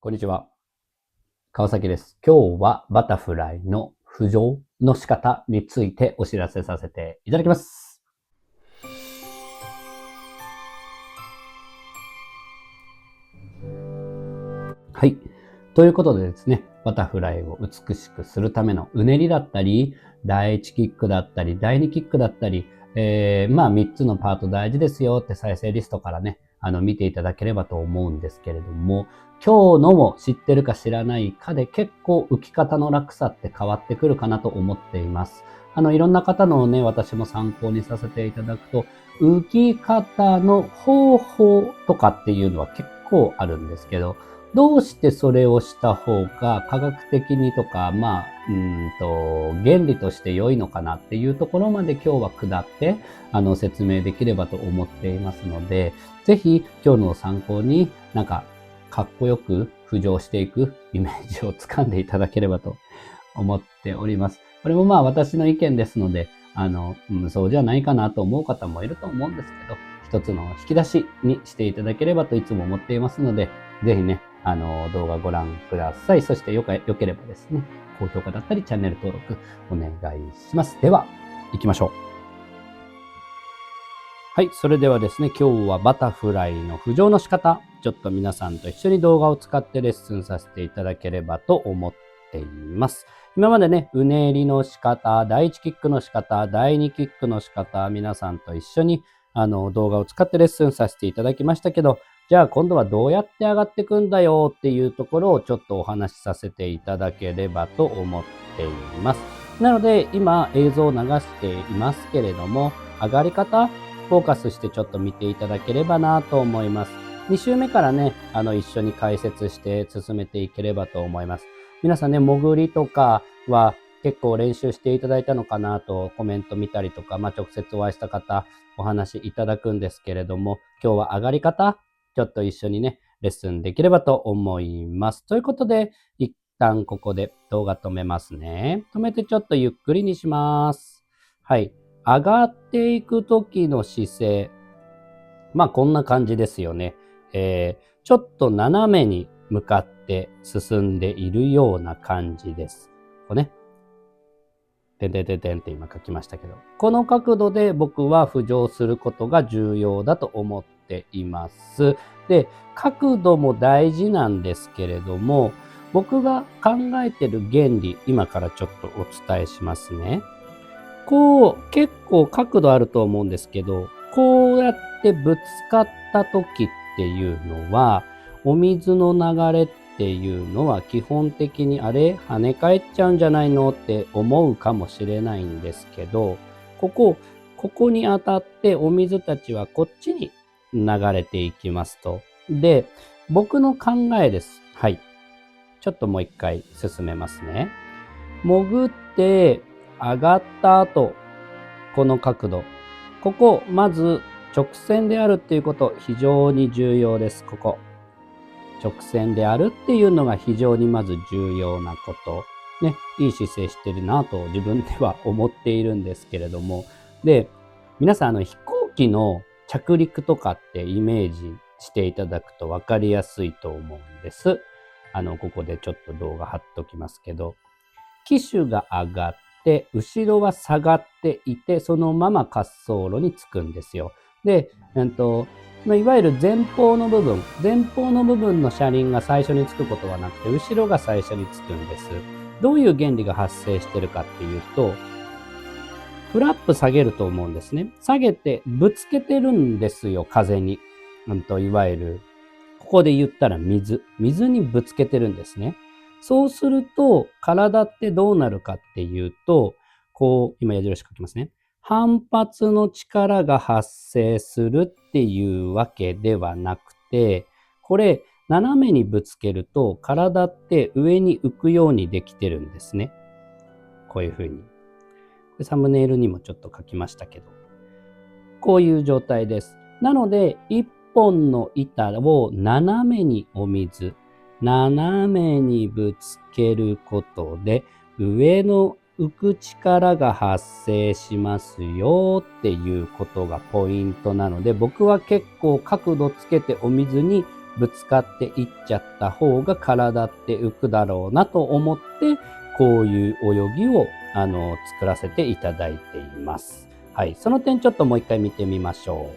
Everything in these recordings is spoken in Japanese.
こんにちは。川崎です。今日はバタフライの浮上の仕方についてお知らせさせていただきます。はい。ということでですね、バタフライを美しくするためのうねりだったり、第1キックだったり、第2キックだったり、3つのパート大事ですよって再生リストからね、見ていただければと思うんですけれども、今日のも知ってるか知らないかで結構浮き方の落差って変わってくるかなと思っています。いろんな方のね、私も参考にさせていただくと、浮き方の方法とかっていうのは結構あるんですけど、どうしてそれをした方が科学的にとか、原理として良いのかなっていうところまで今日は下って、説明できればと思っていますので、ぜひ今日の参考にかっこよく浮上していくイメージをつかんでいただければと思っております。これも私の意見ですので、そうじゃないかなと思う方もいると思うんですけど、一つの引き出しにしていただければといつも思っていますので、ぜひね、動画ご覧ください。そしてよければですね、高評価だったりチャンネル登録お願いします。では、行きましょう。はい、それではですね、今日はバタフライの浮上の仕方、ちょっと皆さんと一緒に動画を使ってレッスンさせていただければと思っています。今までね、うねりの仕方、第1キックの仕方、第2キックの仕方、皆さんと一緒に動画を使ってレッスンさせていただきましたけど、じゃあ今度はどうやって上がっていくんだよっていうところをちょっとお話しさせていただければと思っています。なので今映像を流していますけれども、上がり方、フォーカスしてちょっと見ていただければなと思います。2週目からね、一緒に解説して進めていければと思います。皆さんね、潜りとかは結構練習していただいたのかなとコメント見たりとか、直接お会いした方お話いただくんですけれども、今日は上がり方、ちょっと一緒にね、レッスンできればと思います。ということで、一旦ここで動画止めますね。止めてちょっとゆっくりにします。はい。上がっていく時の姿勢。こんな感じですよね。ちょっと斜めに向かって進んでいるような感じです。こうね。てんてんてんてんって今書きましたけど。この角度で僕は浮上することが重要だと思っています。で、角度も大事なんですけれども、僕が考えてる原理、今からちょっとお伝えしますね。結構角度あると思うんですけど、こうやってぶつかった時っていうのは、お水の流れっていうのは基本的に跳ね返っちゃうんじゃないのって思うかもしれないんですけど、ここに当たってお水たちはこっちに流れていきますと。で、僕の考えです。はい。ちょっともう一回進めますね。潜って上がった後、この角度。まず直線であるっていうこと、非常に重要です。直線であるっていうのが非常にまず重要なこと。ね、いい姿勢してるなと自分では思っているんですけれども。で、皆さん飛行機の着陸とかってイメージしていただくと分かりやすいと思うんです。ここでちょっと動画貼っときますけど、機首が上がって、後ろは下がっていて、そのまま滑走路につくんですよ。で、いわゆる前方の部分の車輪が最初につくことはなくて、後ろが最初につくんです。どういう原理が発生してるかっていうと、フラップ下げると思うんですね。下げてぶつけてるんですよ、風に。いわゆる、ここで言ったら水にぶつけてるんですね。そうすると、体ってどうなるかっていうと、今矢印書きますね。反発の力が発生するっていうわけではなくて、これ、斜めにぶつけると、体って上に浮くようにできてるんですね。こういう風に。サムネイルにもちょっと書きましたけど、こういう状態です。なので、一本の板を斜めに斜めにぶつけることで、上の浮く力が発生しますよっていうことがポイントなので、僕は結構角度つけてお水にぶつかっていっちゃった方が体って浮くだろうなと思って、こういう泳ぎを作らせていただいています。はい。その点ちょっともう一回見てみましょ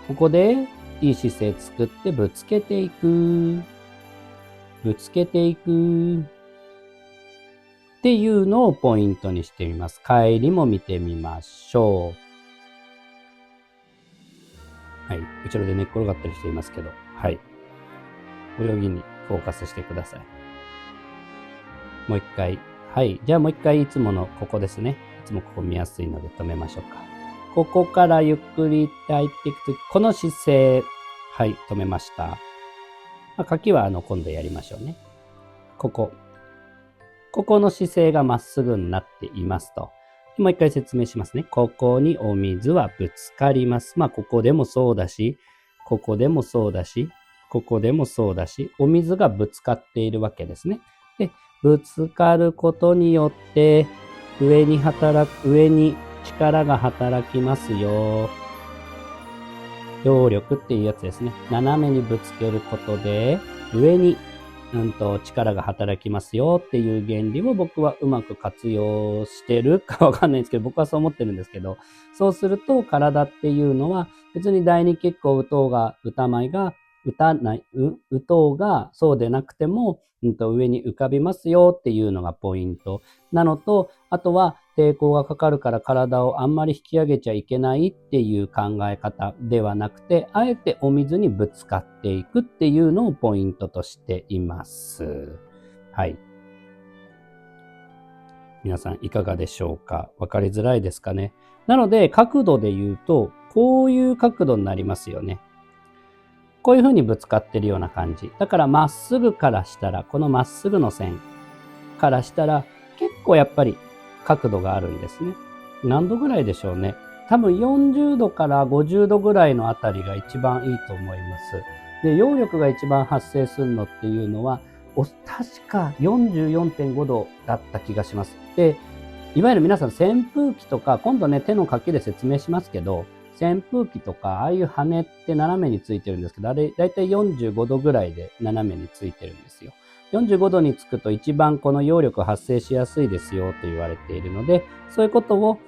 う。ここでいい姿勢作ってぶつけていく。ぶつけていく。っていうのをポイントにしてみます。帰りも見てみましょう。はい。後ろで寝っ転がったりしていますけど。はい。泳ぎにフォーカスしてください。もう一回。はい。じゃあもう一回いつものここですね。いつもここ見やすいので止めましょうか。ここからゆっくり入っていくとき、この姿勢。はい。止めました。書きは今度やりましょうね。ここの姿勢がまっすぐになっていますと。もう一回説明しますね。ここにお水はぶつかります。ここでもそうだし、ここでもそうだし、ここでもそうだし、お水がぶつかっているわけですね。で、ぶつかることによって、上に力が働きますよ。揚力っていうやつですね。斜めにぶつけることで、上に力が働きますよっていう原理を僕はうまく活用してるかわかんないんですけど、僕はそう思ってるんですけど、そうすると体っていうのは別に第二結構打とうが打とうがそうでなくても、上に浮かびますよっていうのがポイントなのと、あとは抵抗がかかるから体をあんまり引き上げちゃいけないっていう考え方ではなくて、あえてお水にぶつかっていくっていうのをポイントとしています。はい。皆さんいかがでしょうか？わかりづらいですかね？なので角度で言うと、こういう角度になりますよね。こういうふうにぶつかってるような感じ。だからまっすぐからしたら、このまっすぐの線からしたら、結構やっぱり角度があるんですね。何度ぐらいでしょうね。多分40度から50度ぐらいのあたりが一番いいと思います。で、揚力が一番発生するのっていうのは、確か 44.5 度だった気がします。で、いわゆる皆さん扇風機とか、今度ね、手の書きで説明しますけど、扇風機とか、ああいう羽って斜めについてるんですけど、あれ、だいたい45度ぐらいで斜めについてるんですよ。45度につくと一番この揚力発生しやすいですよと言われているので、そういうことを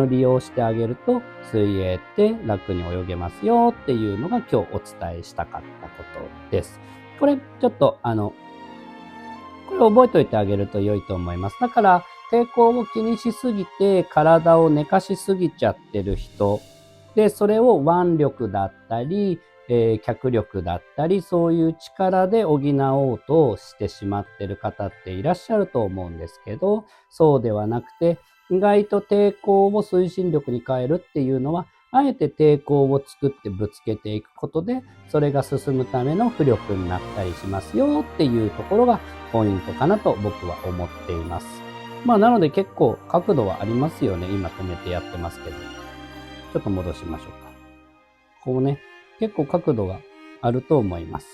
利用してあげると、水泳って楽に泳げますよっていうのが今日お伝えしたかったことです。これ、ちょっとこれ覚えておいてあげると良いと思います。だから、抵抗を気にしすぎて体を寝かしすぎちゃってる人で、それを腕力だったり、脚力だったり、そういう力で補おうとしてしまってる方っていらっしゃると思うんですけど、そうではなくて、意外と抵抗を推進力に変えるっていうのは、あえて抵抗を作ってぶつけていくことで、それが進むための浮力になったりしますよっていうところがポイントかなと僕は思っています。なので結構角度はありますよね。今止めてやってますけど。ちょっと戻しましょうか。こうね、結構角度があると思います。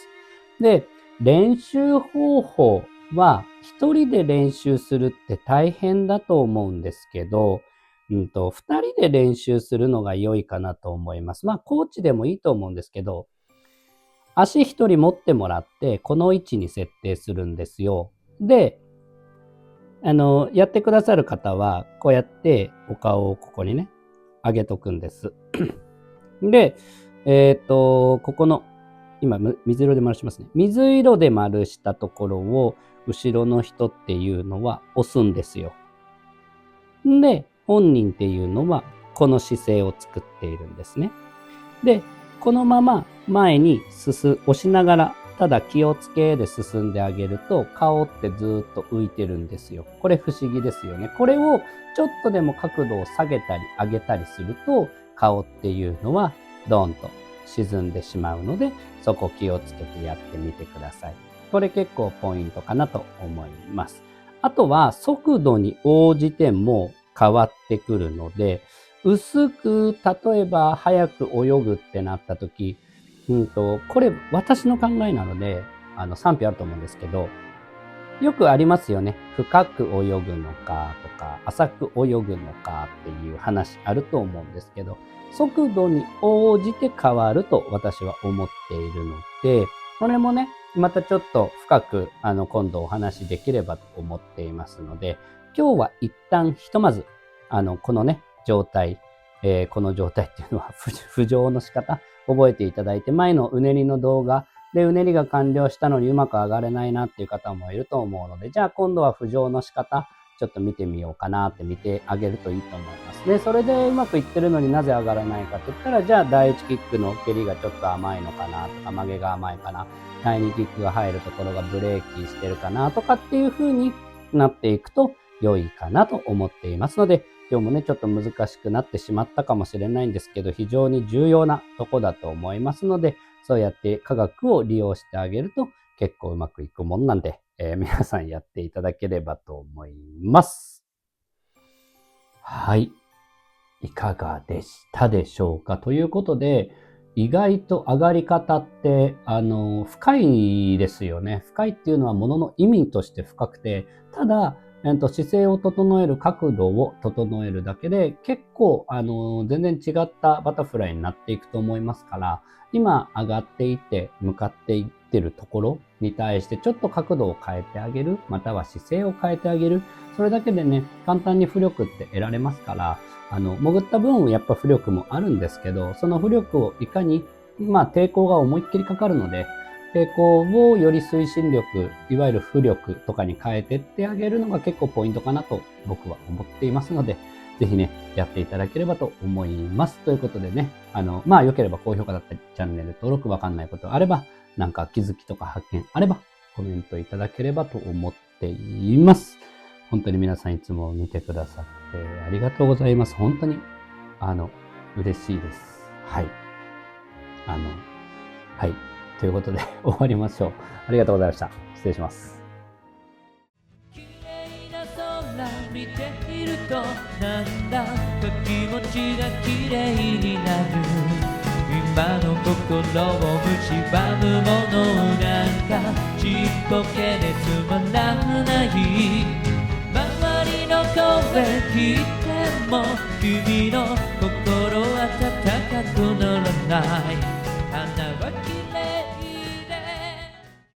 で、練習方法は一人で練習するって大変だと思うんですけど、二人で練習するのが良いかなと思います。コーチでもいいと思うんですけど、足一人持ってもらって、この位置に設定するんですよ。で、やってくださる方は、こうやってお顔をここにね、上げとくんです。で、ここの、今、水色で丸しますね。水色で丸したところを、後ろの人っていうのは押すんですよ。で、本人っていうのは、この姿勢を作っているんですね。で、このまま前に押しながら、ただ気をつけで進んであげると、顔ってずっと浮いてるんですよ。これ不思議ですよね。これをちょっとでも角度を下げたり上げたりすると、顔っていうのはドーンと沈んでしまうので、そこ気をつけてやってみてください。これ結構ポイントかなと思います。あとは速度に応じても変わってくるので、薄く、例えば早く泳ぐってなった時、これ私の考えなので、賛否あると思うんですけど、よくありますよね。深く泳ぐのかとか、浅く泳ぐのかっていう話あると思うんですけど、速度に応じて変わると私は思っているので、それもね、またちょっと深く、今度お話しできればと思っていますので、今日は一旦ひとまず、このね、状態、この状態っていうのは浮上の仕方、覚えていただいて、前のうねりの動画でうねりが完了したのにうまく上がれないなっていう方もいると思うので、じゃあ今度は浮上の仕方、ちょっと見てみようかなって見てあげるといいと思います。で、それでうまくいってるのになぜ上がらないかって言ったら、じゃあ第1キックの蹴りがちょっと甘いのかなとか、曲げが甘いかな、第2キックが入るところがブレーキしてるかなとかっていう風になっていくと良いかなと思っていますので、今日もね、ちょっと難しくなってしまったかもしれないんですけど、非常に重要なとこだと思いますので、そうやって科学を利用してあげると結構うまくいくもんなんで、皆さんやっていただければと思います。はい。いかがでしたでしょうかということで、意外と上がり方って、深いですよね。深いっていうのはものの意味として深くて、ただ、姿勢を整える、角度を整えるだけで、結構、全然違ったバタフライになっていくと思いますから、今上がっていって、向かっていってるところに対して、ちょっと角度を変えてあげる、または姿勢を変えてあげる、それだけでね、簡単に浮力って得られますから、潜った分やっぱ浮力もあるんですけど、その浮力をいかに、抵抗が思いっきりかかるので、抵抗をより推進力、いわゆる浮力とかに変えてってあげるのが結構ポイントかなと僕は思っていますので、ぜひね、やっていただければと思います。ということでね、良ければ高評価だったり、チャンネル登録わかんないことあれば、なんか気づきとか発見あれば、コメントいただければと思っています。本当に皆さんいつも見てくださってありがとうございます。本当に、嬉しいです。はい。はい。ということで終わりましょう。ありがとうございました。失礼します。綺麗な空見ているとなんだか気持ちが綺麗になる。今の心を蝕むものなんかちっぽけでつまらない。周りの声聞いても君の心は温かくならない。